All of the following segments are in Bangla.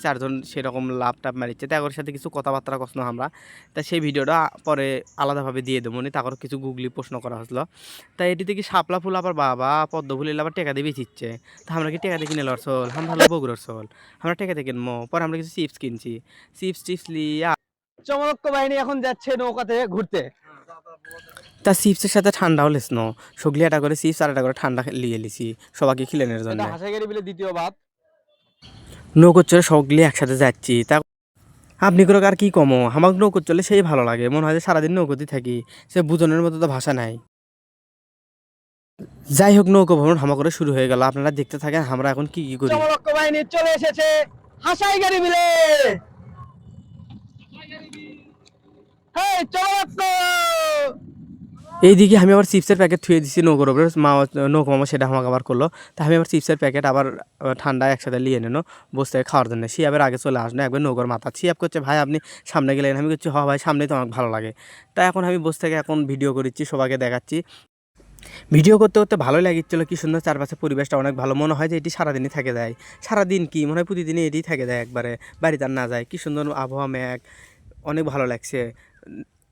চারজন সেরকম লাভ টাভ মারিচ্ছে, তাদের সাথে কিছু কথাবার্তা কষনো আমরা। তা সেই ভিডিওটা পরে আলাদাভাবে দিয়ে দেবো নি, তারপর কিছু গুগলি প্রশ্ন করা হয়েছিল। তাই এটি থেকে শাপলা ফুল আবার বাবা পদ্ম ফুল এলে আবার টেকা দিয়ে বেচিচ্ছে। তা আমরা কি টেকা দিয়ে কিনে লড় চল, আমরা হলো বগুড়ার চল, আমরা টেকা দিয়ে কিনবো। পরে আমরা কিছু চিপস কিনছি, চিপস টিপস লিয়ে চমলক্ষ বাহিনী এখন যাচ্ছে নৌকাতে ঘুরতে। তা চিপসের সাথে ঠান্ডাও লেসনো, সগলি একটা করে চিপস আর একটা করে ঠান্ডা লিয়ে লিছি সবাইকে খিলানোর জন্য। এটা হাসাইগাড়ি বিলে দ্বিতীয় বাদ। নৌকো চড়ে সগলি একসাথে যাচ্ছি। তা আপনি করে আর কি কমো, আমার নৌকো চলে সেই ভালো লাগে, মনে হয় যে সারাদিন নৌকোতে থাকি, সে বুঝনের মতো তো ভাষা নাই। যাই হোক, নৌকো ভ্রমণ হামা করে শুরু হয়ে গেল, আপনারা দেখতে থাকেন আমরা এখন কি কি করি। চমলক্ষ বাহিনী চলে এসেছে হাসাইগাড়ি বিলে। হেই চমলক্ষ! এইদিকে আমি আবার চিপসের প্যাকেট থুয়ে দিচ্ছি নৌকোর ওপরে, নৌকো মামা সেটা আমাকে আবার করলো। তা আমি আবার চিপসের প্যাকেট আবার ঠান্ডা একসাথে নিয়ে নেনো বসে থেকে খাওয়ার জন্য। শিয়াবের আগে চলে আসলো একবার নৌকোর মাথা, শিয়াব করছে ভাই আপনি সামনে গেলেন, আমি করছি হ ভাই সামনে তো আমার ভালো লাগে। তা এখন আমি বসে থেকে এখন ভিডিও করেছি, সবাইকে দেখাচ্ছি। ভিডিও করতে করতে ভালোই লাগিচ্ছিলো, কি সুন্দর চারপাশে পরিবেশটা অনেক ভালো, মনে হয় যে এটি সারাদিনই থেকে যায়। সারাদিন কি মনে হয় প্রতিদিনই এটি থেকে যায়, একবারে বাড়িতে আর না যায়। কি সুন্দর আবহাওয়া, মেঘ, অনেক ভালো লাগছে।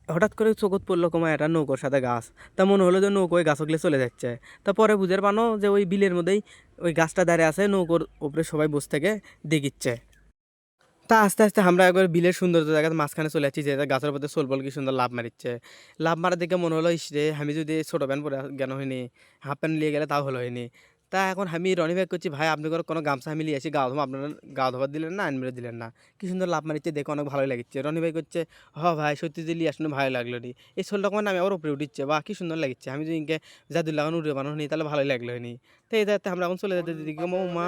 হঠাৎ করে চোখত পড়লো কমা একটা নৌকোর সাথে গাছ, তা মনে হলো যে নৌকো ওই গাছগুলো চলে যাচ্ছে। তা পরে বুঝের পানো যে ওই বিলের মধ্যেই ওই গাছটা দাঁড়িয়ে আছে, নৌকোর উপরে সবাই বসে থেকে দেখিচ্ছে। তা আস্তে আস্তে আমরা একবার বিলের সৌন্দর্য জায়গাতে মাঝখানে চলে যাচ্ছি, যে গাছের মধ্যে সোলবল কি সুন্দর লাভ মারিচ্ছে। লাভ মারা দেখে মনে হলো ইস রে, আমি যদি ছোটো প্যান্ট পরে জ্ঞান হয়নি, হাফ প্যান্ট নিয়ে গেলে তাও হলো হয়নি। তা এখন আমি রনি ভাই করছি ভাই আপনি কোনো গামছা আমি নিয়ে আসি গা ধোবো, আপনারা গা ধোবার দিলেন না, আনমেরে দিলেন না। কি সুন্দর লাভ মারিচ্ছে দেখে অনেক ভালোই লাগছে। রনি ভাই করছে হ ভাই সত্যি যদি লিয়ে আসলে ভালো লাগলো নি, এই ছোলটা কমান আমি আবার উপরে উঠিচ্ছে, বা কি সুন্দর লাগছে। আমি যদি ইনকে জাদুর লাগানো উঠে বানানো নি তাহলে ভালোই লাগলো নি। তো এই দায়িত্বে আমরা এখন চলে যেতে দিদিকে মা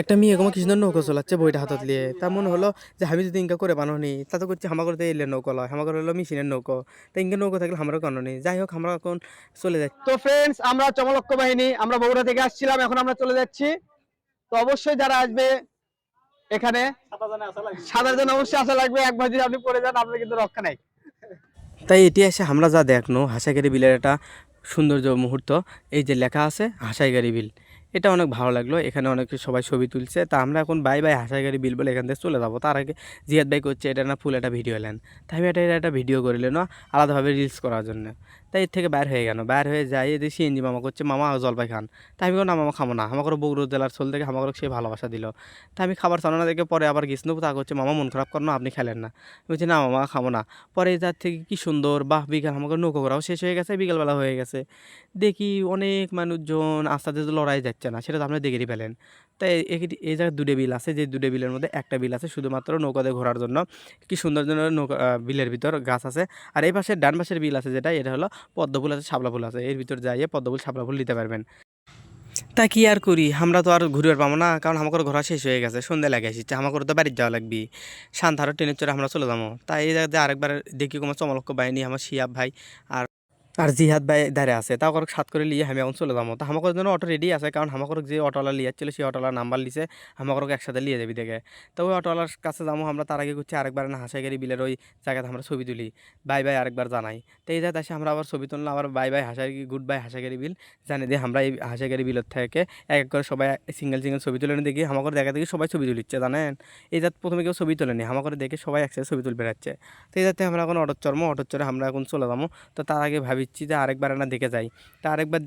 একটা মেয়ে কমা কি সুন্দর নৌকো চলাচ্ছে বইটা হাতত নিয়ে। তা মনে হলো যে আমি যদি ইনকা করে বানানি তা তো করছি হামা করতে এলে নৌকো লয়, হামা করে হলো মেশিনের নৌকো। তা ইনকা নৌকো থাকলে আমারও কেন নেই। যাই হোক আমরা এখন চলে যাচ্ছি। তো ফ্রেন্ডস, আমরা চমলক্ষ বাহিনী আমরা বগুড়া থেকে আসছিলাম, এখন আমরা চলে যাচ্ছি। তো অবশ্যই যারা আসবে এখানে সাঁতার জন্য অবশ্যই আসা লাগবে। একবার যদি আপনি পড়ে যান আপনার কিন্তু রক্ষা নাই। তাই এটি এসে আমরা যা দেখনো হাসাইগাড়ি বিলের একটা সৌন্দর্য মুহূর্ত, এই যে লেখা আছে হাসাইগাড়ি বিল, এটা অনেক ভালো লাগলো। এখানে অনেক সবাই ছবি তুলছে। তা আমরা এখন বাই বাই হাসাইগাড়ি বিল বলে এখান থেকে চলে যাবো। তার আগে জিয়াদ ভাই করছে এটা না ফুল একটা ভিডিও এলেন, তাই আমি একটা ভিডিও করিলেন না আলাদাভাবে রিলস করার জন্য। তাই এর থেকে বাইর হয়ে গেল, বাইর হয়ে যাই এদের সিএনজি মামা করছে মামা জলপাই খান। তাই আমি না মামা খাবো না, আমাকে বগুড়া জেলার সোল থেকে আমাকে সে ভালোবাসা দিল। তাই আমি খাবার চালানো দেখে পরে আবার গেছিল, তা করছে মামা মন খারাপ করো না আপনি খেলেন না, আমি বলছি না মামা খাবো না। পরে তার থেকে কি সুন্দর বাহ, বিকাল আমাকে নৌকো করাও শেষ হয়ে গেছে, বিকালবেলা হয়ে গেছে। দেখি অনেক মানুষজন আস্তে আস্তে লড়াই যাচ্ছে না, সেটা তো আপনি দেখেই পেলেন। তাই এই জায়গায় দুটো বিল আছে, যে দুটো বিলের মধ্যে একটা বিল আছে শুধুমাত্র নৌকাতে ঘোরার জন্য। কি সুন্দর জন্য নৌকা বিলের ভিতর গাছ আছে। আর এই পাশে ডান পাশের বিল আছে যেটা, এটা হলো পদ্ম ফুল আছে শাপলা ফুল আছে, এর ভিতর যাইয়ে পদ্ম ফুল শাপলা ফুল নিতে পারবেন। তা কি আর করি, আমরা তো আর ঘুরবার পাবো না, কারণ আমাকে ঘোরা শেষ হয়ে গেছে, সন্ধ্যা লাগে আসছে, আমাকে তো বাড়ির যাওয়া লাগবে। সান্তাহার ট্রেনের চড়ে আমরা চলে যাবো। তাই এই জায়গাতে আরেকবার দেখি কোনো চমলক্ষ বাহিনী আমার শিয়াব ভাই আর জিহাদ ভাই দাঁড়িয়ে আছে, তাও করে সাত করে লিয়ে আমি এখন চলে যাবো। তা আমাকে জন্য অটো রেডি আছে, কারণ আমাকে যে অটোওয়ালা লিয়ে যাচ্ছিল সেই অটোওয়ালার নাম্বার লিছে, আমাকে একসাথে লিয়ে যাবি দেখে। তো ওই অটোওয়ালার কাছে যাবো আমরা, তার আগে করছি আরেকবার না হাসাইগাড়ি বিলের ওই জায়গাতে আমরা ছবি তুলি, বাই বাই আরেকবার জানাই। তো এই জায়গাতে এসে আমরা আবার ছবি তুললাম, আবার bye bye good bye Hasaigari বিল জানি দিয়ে আমরা এই হাসাইগাড়ি বিলের থেকে এক এক করে সবাই সিঙ্গেল সিঙ্গেল ছবি তুলে দেখি আমাকে দেখা দেখি সবাই ছবি তুলিচ্ছে জানেন। এই যাতে প্রথমে কেউ ছবি তোলেনি, আমাকে দেখে সবাই একসাথে ছবি তুলবে যাচ্ছে। তো এই যাতে আমরা এখন অটোর চড়ে আমরা এখন চলে যাবো। তো তার আগে ভাবিচ্ছি যে আরেকবার না দেখে যাই। তা আরেকবার